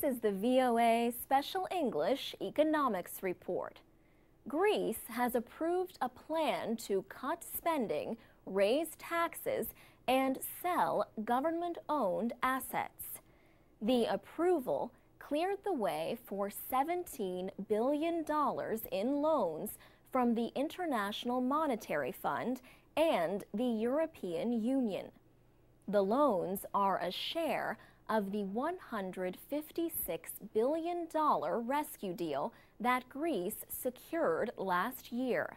This is the VOA Special English Economics Report. Greece has approved a plan to cut spending, raise taxes, and sell government-owned assets. The approval cleared the way for $17 billion in loans from the International Monetary Fund and the European Union. The loans are a share of the $156 billion rescue deal that Greece secured last year.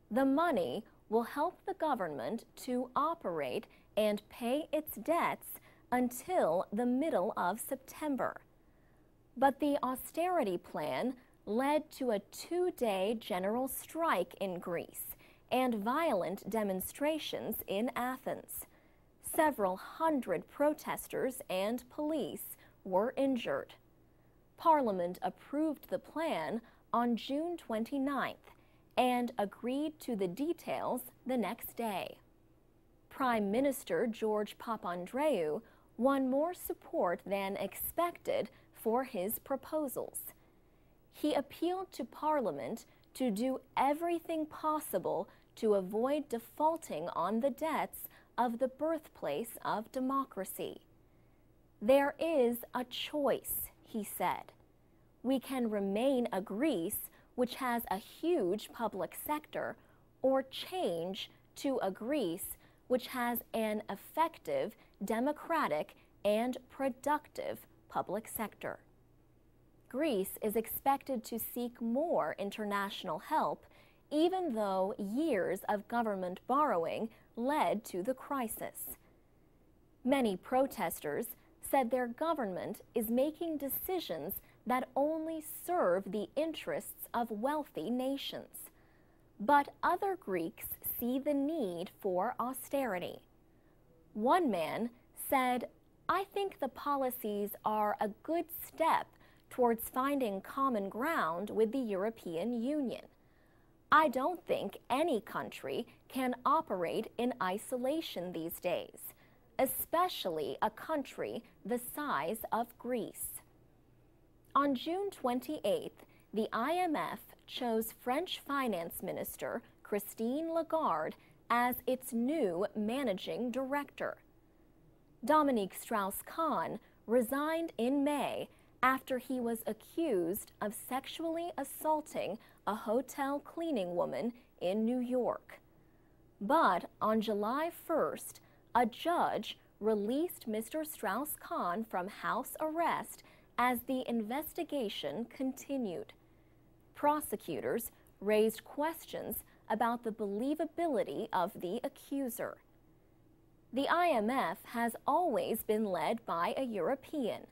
The money will help the government to operate and pay its debts until the middle of September. But the austerity plan led to a two-day general strike in Greece and violent demonstrations in Athens. Several hundred protesters and police were injured. Parliament approved the plan on June 29th and agreed to the details the next day. Prime Minister George Papandreou won more support than expected for his proposals. He appealed to Parliament to do everything possible to avoid defaulting on the debts of the birthplace of democracy. There is a choice, he said. We can remain a Greece which has a huge public sector, or change to a Greece which has an effective, democratic, and productive public sector. Greece is expected to seek more international help, even though years of government borrowing led to the crisis. Many protesters said their government is making decisions that only serve the interests of wealthy nations. But other Greeks see the need for austerity. One man said, "I think the policies are a good step towards finding common ground with the European Union. I don't think any country can operate in isolation these days, especially a country the size of Greece." On June 28th, the IMF chose French Finance Minister Christine Lagarde as its new managing director. Dominique Strauss-Kahn resigned in May after he was accused of sexually assaulting a hotel cleaning woman in New York. But on July 1st, a judge released Mr. Strauss-Kahn from house arrest as the investigation continued. Prosecutors raised questions about the believability of the accuser. The IMF has always been led by a European,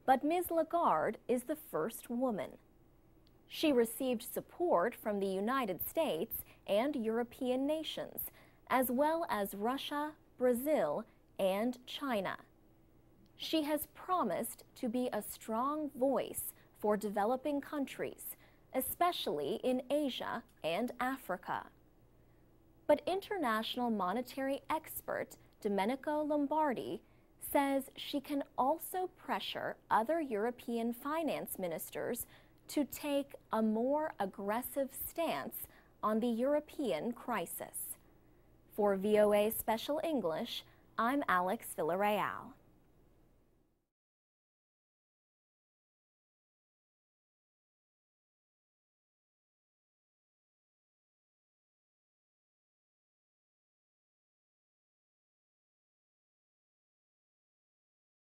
but Ms. Lagarde is the first woman. She received support from the United States and European nations, as well as Russia, Brazil, and China. She has promised to be a strong voice for developing countries, especially in Asia and Africa. But international monetary expert Domenico Lombardi says she can also pressure other European finance ministers to take a more aggressive stance on the European crisis. For VOA Special English, I'm Alex Villarreal.